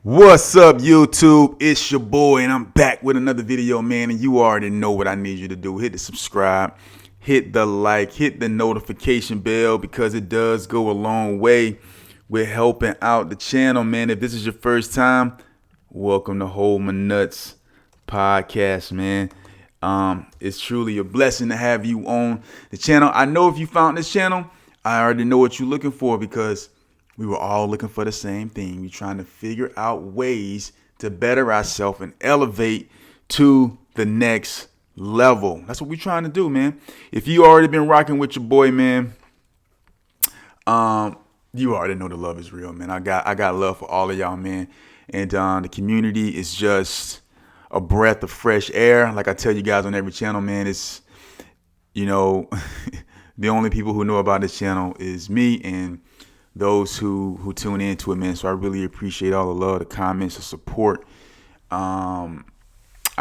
What's up, YouTube? It's your boy, and I'm back with another video, man. And you already know what I need you to do. Hit the subscribe, hit the like, hit the notification bell, because it does go a long way with helping out the channel, man. If this is your first time, welcome to Hold My Nuts podcast, man. It's truly a blessing to have you on the channel. I know if you found this channel, I already know what you're looking for, because we were all looking for the same thing. We're trying to figure out ways to better ourselves and elevate to the next level. That's what we're trying to do, man. If you already been rocking with your boy, man, you already know the love is real, man. I got love for all of y'all, man. And the community is just a breath of fresh air. Like I tell you guys on every channel, man, it's, the only people who know about this channel is me and those who tune into it, man. So I really appreciate all the love, the comments, the support. I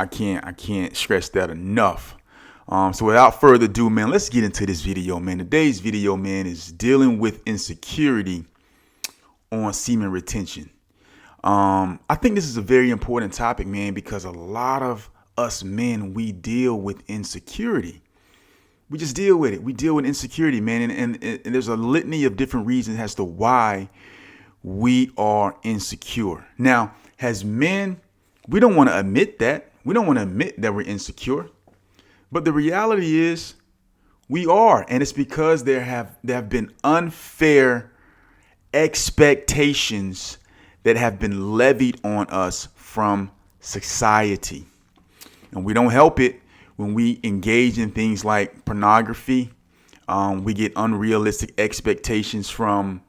can't stress that enough. So without further ado, man, let's get into this video, man. Today's video, man, is dealing with insecurity on semen retention. I think this is a very important topic, man, because a lot of us men, we deal with insecurity. We just deal with it. We deal with insecurity, man. And there's a litany of different reasons as to why we are insecure. Now, as men, we don't want to admit that. We don't want to admit that we're insecure. But the reality is we are. And it's because there have been unfair expectations that have been levied on us from society. And we don't help it. When we engage in things like pornography, we get unrealistic expectations from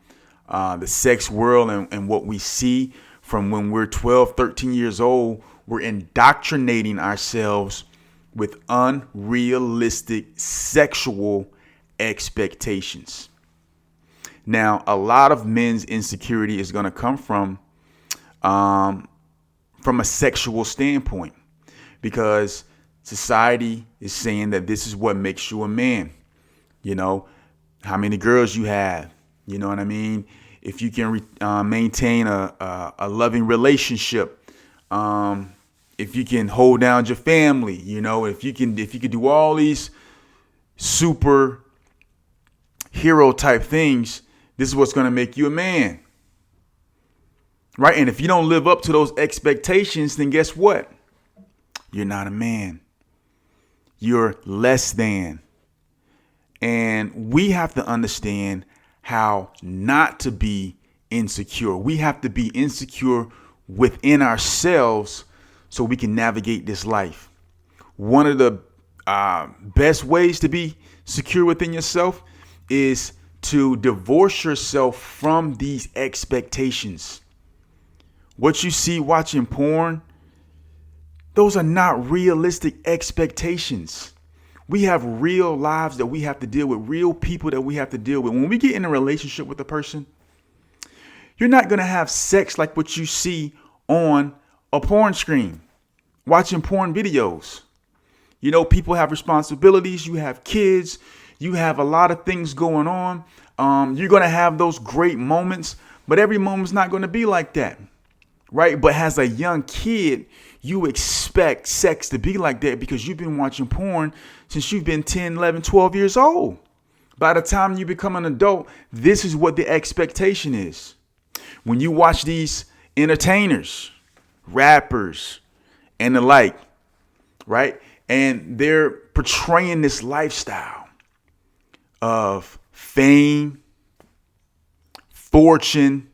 the sex world and what we see from when we're 12, 13 years old. We're indoctrinating ourselves with unrealistic sexual expectations. Now, a lot of men's insecurity is going to come from a sexual standpoint, because society is saying that this is what makes you a man. How many girls you have, you know what I mean? If you can maintain a loving relationship, if you can hold down your family, if you can do all these super hero type things, this is what's going to make you a man. Right? And if you don't live up to those expectations, then guess what? You're not a man. You're less than. And we have to understand how not to be insecure. We have to be insecure within ourselves so we can navigate this life. One of the best ways to be secure within yourself is to divorce yourself from these expectations. What you see watching porn, those are not realistic expectations. We have real lives that we have to deal with, real people that we have to deal with. When we get in a relationship with a person, you're not going to have sex like what you see on a porn screen, watching porn videos. People have responsibilities. You have kids. You have a lot of things going on. You're going to have those great moments, but every moment's not going to be like that. Right. But as a young kid, you expect sex to be like that because you've been watching porn since you've been 10, 11, 12 years old. By the time you become an adult, this is what the expectation is. When you watch these entertainers, rappers, and the like, right? And they're portraying this lifestyle of fame, fortune,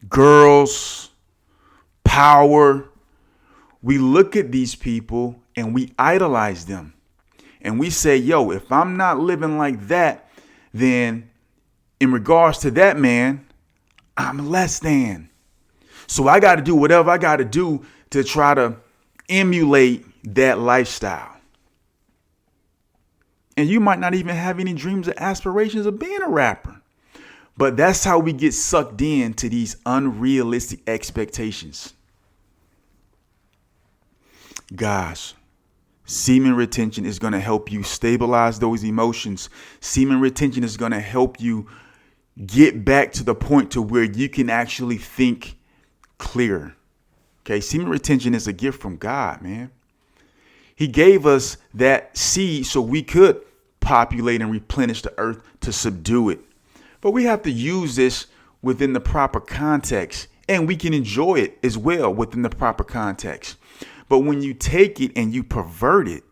girls, power. We look at these people and we idolize them. And we say, yo, if I'm not living like that, then in regards to that man, I'm less than. So I got to do whatever I got to do to try to emulate that lifestyle. And you might not even have any dreams or aspirations of being a rapper. But that's how we get sucked into these unrealistic expectations. Guys, semen retention is going to help you stabilize those emotions. Semen retention is going to help you get back to the point to where you can actually think clear. Okay, semen retention is a gift from God, man. He gave us that seed so we could populate and replenish the earth to subdue it. But we have to use this within the proper context, and we can enjoy it as well within the proper context. But when you take it and you pervert it,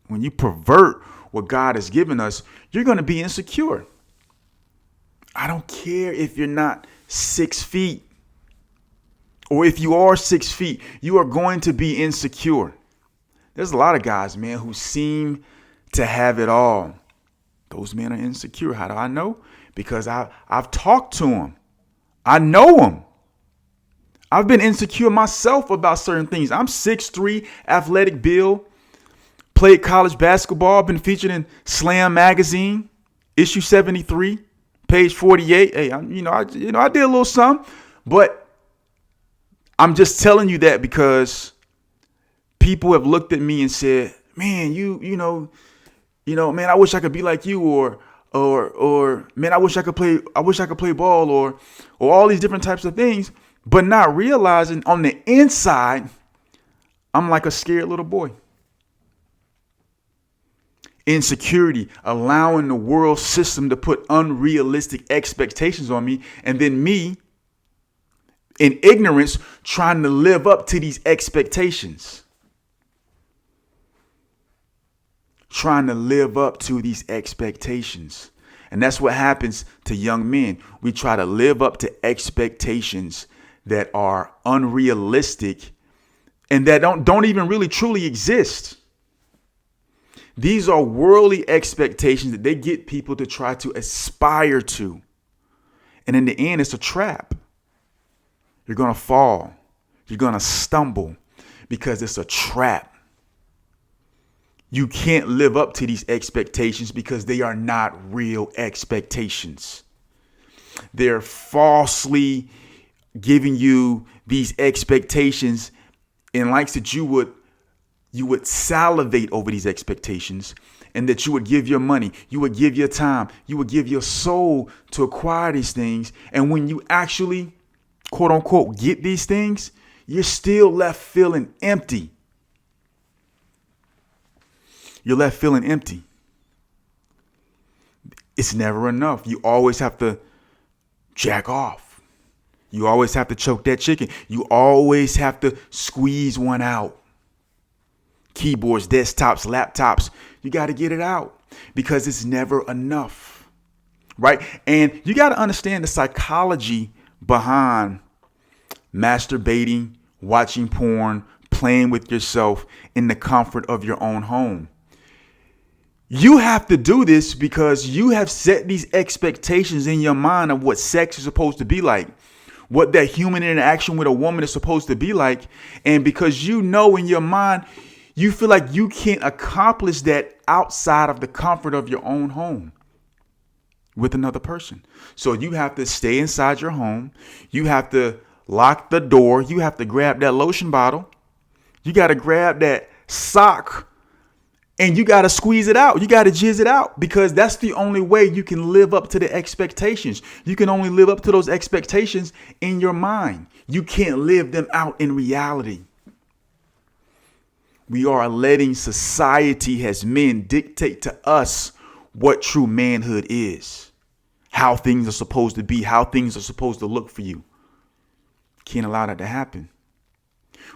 when you pervert what God has given us, you're going to be insecure. I don't care if you're not 6 feet or if you are 6 feet, you are going to be insecure. There's a lot of guys, man, who seem to have it all. Those men are insecure. How do I know? Because I've talked to them. I know them. I've been insecure myself about certain things. I'm 6'3", athletic build, played college basketball, been featured in Slam magazine, issue 73, page 48. Hey, I did a little something, but I'm just telling you that because people have looked at me and said, "Man, man, I wish I could be like you," or man, I wish I could play ball, or all these different types of things, but not realizing on the inside, I'm like a scared little boy. Insecurity, allowing the world system to put unrealistic expectations on me, and then me, in ignorance, trying to live up to these expectations. Trying to live up to these expectations. And that's what happens to young men. We try to live up to expectations that are unrealistic and that don't even really truly exist. These are worldly expectations that they get people to try to aspire to. And in the end, it's a trap. You're going to fall. You're going to stumble because it's a trap. You can't live up to these expectations because they are not real expectations. They're falsely giving you these expectations in likes that you would salivate over these expectations, and that you would give your money, you would give your time, you would give your soul to acquire these things. And when you actually, quote unquote, get these things, you're still left feeling empty. You're left feeling empty. It's never enough. You always have to jack off. You always have to choke that chicken. You always have to squeeze one out. Keyboards, desktops, laptops. You got to get it out because it's never enough. Right? And you got to understand the psychology behind masturbating, watching porn, playing with yourself in the comfort of your own home. You have to do this because you have set these expectations in your mind of what sex is supposed to be like, what that human interaction with a woman is supposed to be like. And because you know in your mind, you feel like you can't accomplish that outside of the comfort of your own home with another person. So you have to stay inside your home. You have to lock the door. You have to grab that lotion bottle. You got to grab that sock. And you got to squeeze it out. You got to jizz it out because that's the only way you can live up to the expectations. You can only live up to those expectations in your mind. You can't live them out in reality. We are letting society as men dictate to us what true manhood is, how things are supposed to be, how things are supposed to look for you. Can't allow that to happen.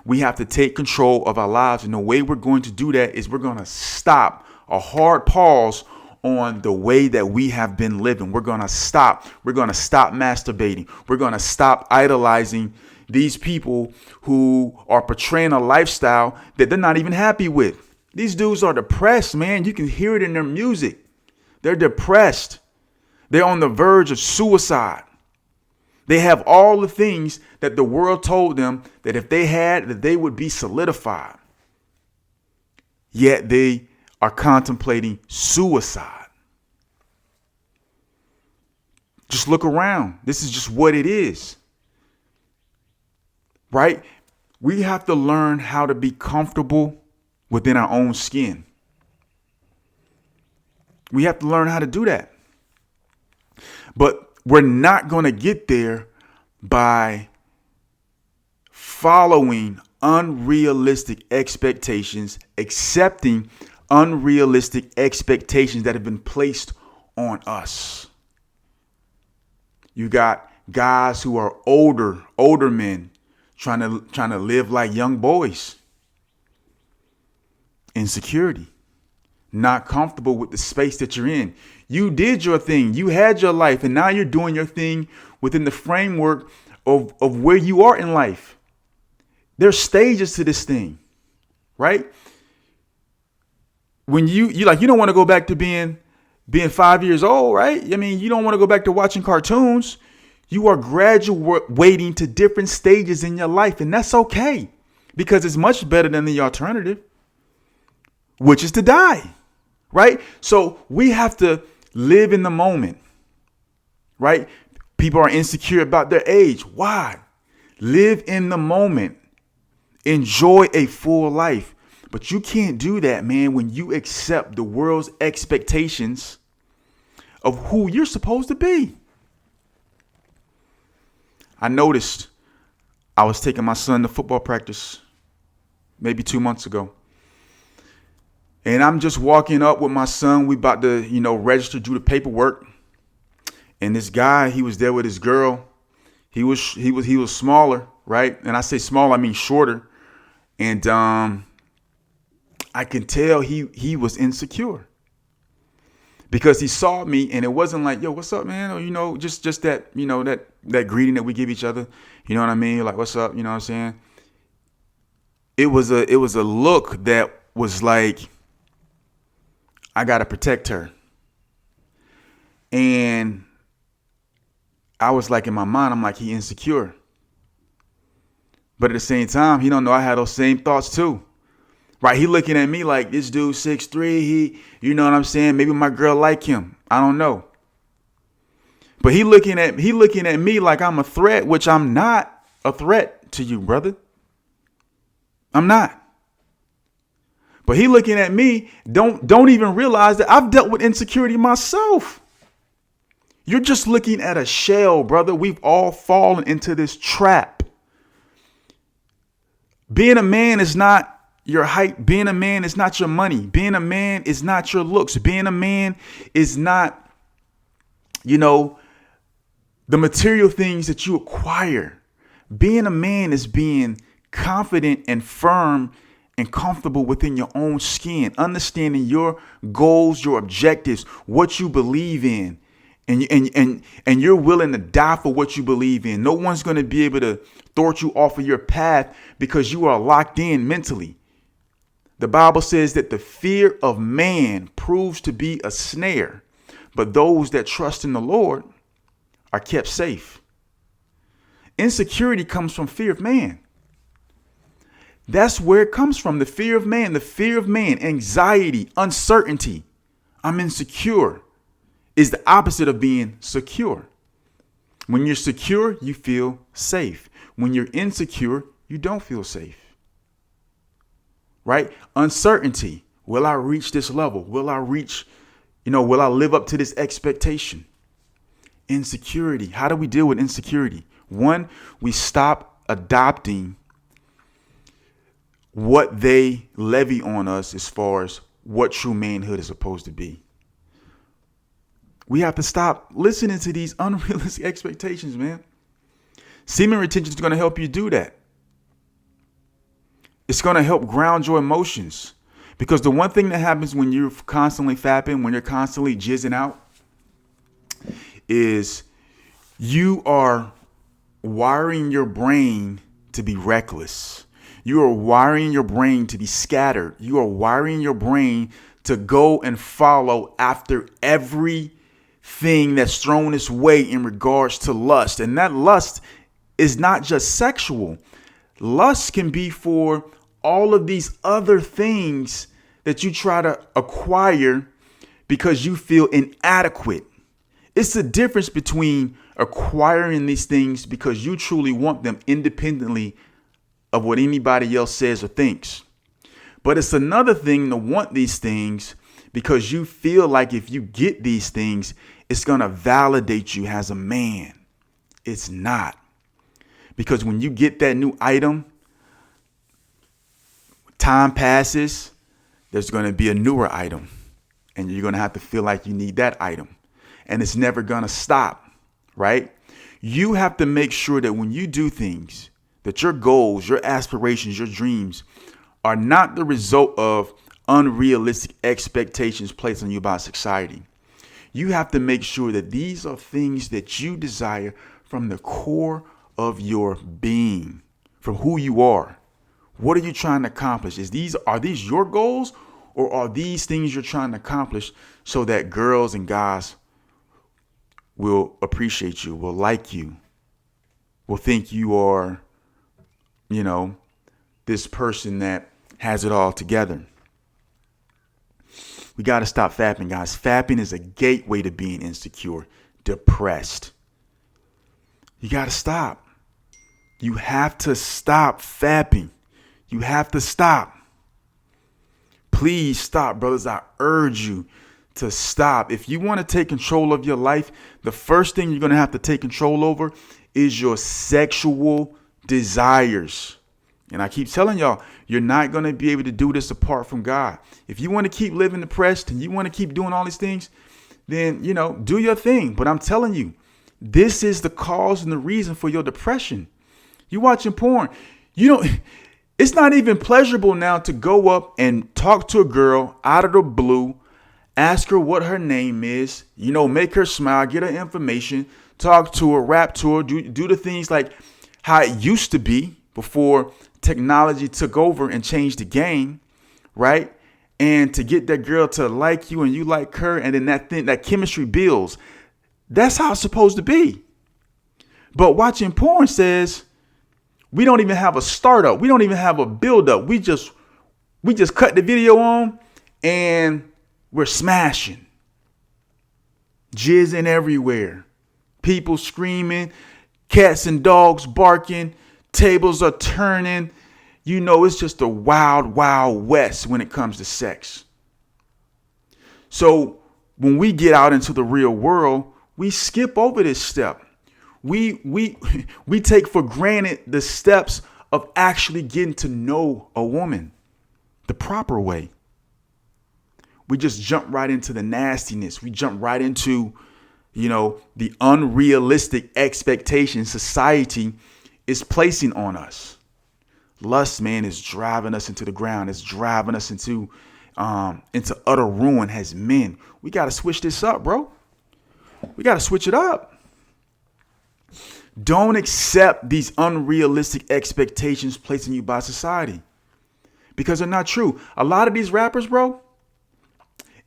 We have to take control of our lives. And the way we're going to do that is we're going to stop, a hard pause on the way that we have been living. We're going to stop. We're going to stop masturbating. We're going to stop idolizing these people who are portraying a lifestyle that they're not even happy with. These dudes are depressed, man. You can hear it in their music. They're depressed. They're on the verge of suicide. They have all the things that the world told them that if they had, that they would be solidified. Yet they are contemplating suicide. Just look around. This is just what it is. Right? We have to learn how to be comfortable within our own skin. We have to learn how to do that. But we're not going to get there by following unrealistic expectations, accepting unrealistic expectations that have been placed on us. You got guys who are older men trying to live like young boys. Insecurity. Not comfortable with the space that you're in. You did your thing. You had your life, and now you're doing your thing within the framework of where you are in life. There's stages to this thing, right? When you don't want to go back to being 5 years old, right? I mean, you don't want to go back to watching cartoons. You are graduating to different stages in your life, and that's okay because it's much better than the alternative, which is to die, right? So we have to live in the moment, right? People are insecure about their age. Why? Live in the moment. Enjoy a full life. But you can't do that, man, when you accept the world's expectations of who you're supposed to be. I noticed I was taking my son to football practice maybe 2 months ago. And I'm just walking up with my son. We about to, register, do the paperwork. And this guy, he was there with his girl. He was smaller, right? And I say small, I mean shorter. And I can tell he was insecure because he saw me, and it wasn't like, yo, what's up, man? Or, just that, that greeting that we give each other. You know what I mean? Like, what's up? You know what I'm saying? It was a look that was like, I got to protect her. And I was like, in my mind, I'm like, he insecure. But at the same time, he don't know I had those same thoughts too. Right? He looking at me like, this dude 6'3", he, you know what I'm saying? Maybe my girl like him. I don't know. But he looking at me like I'm a threat, which I'm not a threat to you, brother. I'm not. But he looking at me, don't even realize that I've dealt with insecurity myself. You're just looking at a shell, brother. We've all fallen into this trap. Being a man is not your height. Being a man is not your money. Being a man is not your looks. Being a man is not, the material things that you acquire. Being a man is being confident and firm and comfortable within your own skin, understanding your goals, your objectives, what you believe in. And you're willing to die for what you believe in. No one's going to be able to thwart you off of your path because you are locked in mentally. The Bible says that the fear of man proves to be a snare, but those that trust in the Lord are kept safe. Insecurity comes from fear of man. That's where it comes from. The fear of man, anxiety, uncertainty. I'm insecure is the opposite of being secure. When you're secure, you feel safe. When you're insecure, you don't feel safe. Right? Uncertainty. Will I reach this level? Will I live up to this expectation? Insecurity. How do we deal with insecurity? One, we stop adopting what they levy on us as far as what true manhood is supposed to be. We have to stop listening to these unrealistic expectations, man. Semen retention is going to help you do that. It's going to help ground your emotions. Because the one thing that happens when you're constantly fapping, when you're constantly jizzing out, is you are wiring your brain to be reckless. You are wiring your brain to be scattered. You are wiring your brain to go and follow after everything that's thrown its way in regards to lust. And that lust is not just sexual. Lust can be for all of these other things that you try to acquire because you feel inadequate. It's the difference between acquiring these things because you truly want them independently of what anybody else says or thinks. But it's another thing to want these things because you feel like if you get these things, it's going to validate you as a man. It's not. Because when you get that new item, time passes, there's going to be a newer item. And you're going to have to feel like you need that item. And it's never going to stop, right? You have to make sure that when you do things, that your goals, your aspirations, your dreams are not the result of unrealistic expectations placed on you by society. You have to make sure that these are things that you desire from the core of your being, from who you are. What are you trying to accomplish? Are these your goals, or are these things you're trying to accomplish so that girls and guys will appreciate you, will like you, will think you are, this person that has it all together? We got to stop fapping, guys. Fapping is a gateway to being insecure, depressed. You got to stop. You have to stop fapping. You have to stop. Please stop, brothers. I urge you to stop. If you want to take control of your life, the first thing you're going to have to take control over is your sexual desires. And I keep telling y'all, you're not going to be able to do this apart from God. If you want to keep living depressed and you want to keep doing all these things, then, do your thing. But I'm telling you, this is the cause and the reason for your depression. You watching porn. It's not even pleasurable now to go up and talk to a girl out of the blue, ask her what her name is, make her smile, get her information, talk to her, rap to her, do the things like how it used to be before technology took over and changed the game, right? And to get that girl to like you and you like her, and then that chemistry builds. That's how it's supposed to be. But watching porn says we don't even have a startup. We don't even have a build-up. We just cut the video on and we're smashing. Jizzing everywhere. People screaming, cats and dogs barking, tables are turning. It's just a wild, wild west when it comes to sex. So when we get out into the real world, we skip over this step. We take for granted the steps of actually getting to know a woman the proper way. We just jump right into the nastiness. We jump right into, the unrealistic expectations society is placing on us. Lust, man, is driving us into the ground. It's driving us into utter ruin as men. We got to switch this up, bro. We got to switch it up. Don't accept these unrealistic expectations placed on you by society, because they're not true. A lot of these rappers, bro,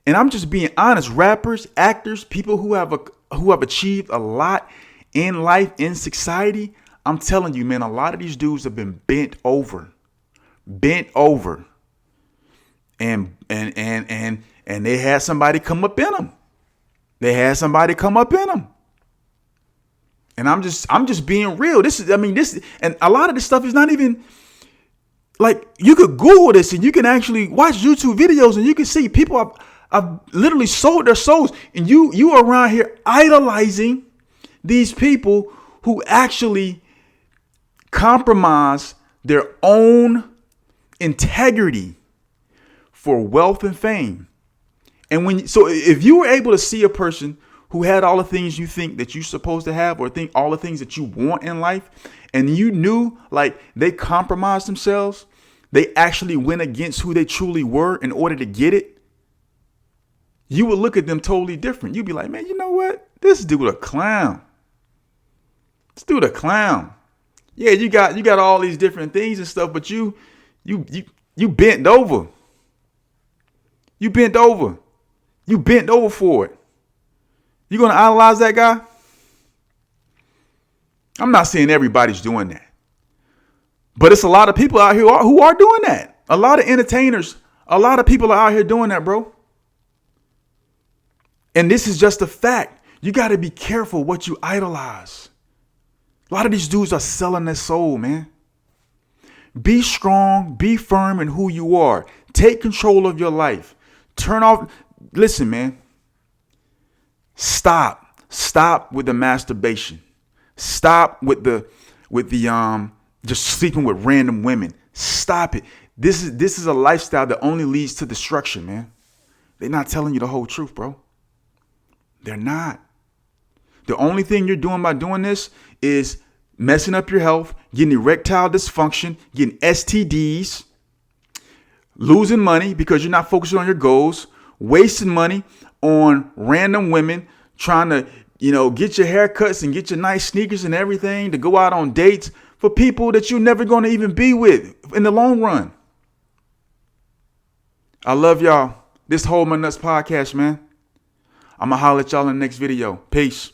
and I'm just being honest, rappers, actors, people who have achieved a lot in life, in society, I'm telling you, man, a lot of these dudes have been bent over, and they had somebody come up in them. And I'm just being real. This, and a lot of this stuff is not even like, you could Google this and you can actually watch YouTube videos and you can see people have literally sold their souls. And you are around here idolizing these people who actually compromise their own integrity for wealth and fame. And so if you were able to see a person who had all the things you think that you're supposed to have, or think all the things that you want in life, and you knew like they compromised themselves, they actually went against who they truly were in order to get it, you would look at them totally different. You'd be like, man, you know what? This dude a clown. This dude a clown. Yeah, you got all these different things and stuff, but you bent over. You bent over. You bent over for it. You gonna idolize that guy? I'm not saying everybody's doing that, but it's a lot of people out here who are doing that. A lot of entertainers, a lot of people are out here doing that, bro. And this is just a fact. You got to be careful what you idolize. A lot of these dudes are selling their soul, man. Be strong, be firm in who you are. Take control of your life. Turn off. Listen, man. Stop with the masturbation. Stop with the with the just sleeping with random women. Stop it. This is a lifestyle that only leads to destruction, man. They're not telling you the whole truth, bro. They're not. The only thing you're doing by doing this is messing up your health, getting erectile dysfunction, getting STDs, losing money because you're not focusing on your goals, wasting money on random women, trying to, get your haircuts and get your nice sneakers and everything to go out on dates for people that you're never going to even be with in the long run. I love y'all. This Hold My Nuts podcast, man. I'm going to holler at y'all in the next video. Peace.